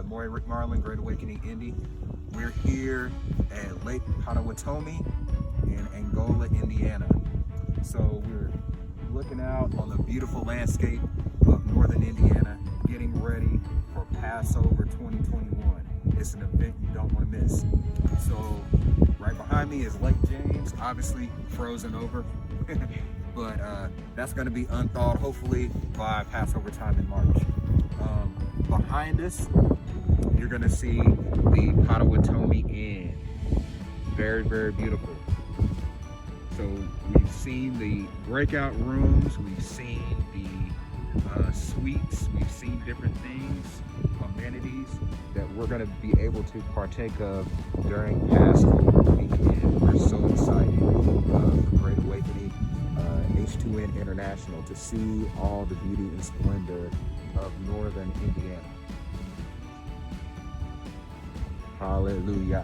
Moreh, Rick Marlin, Great Awakening, Indy. We're here at Lake Potawatomi in Angola, Indiana. So we're looking out on the beautiful landscape of northern Indiana, getting ready for Passover 2021. It's an event you don't want to miss. So right behind me is Lake James, obviously frozen over, but that's going to be unthawed hopefully by Passover time in March. Behind us, you're going to see the Potawatomi Inn. Very, very beautiful. So we've seen the breakout rooms, we've seen the suites, we've seen different things, amenities that we're going to be able to partake of during Passover weekend. We're so excited for Great Awakening, H2N International, to see all the beauty and splendor of northern Indiana. Hallelujah.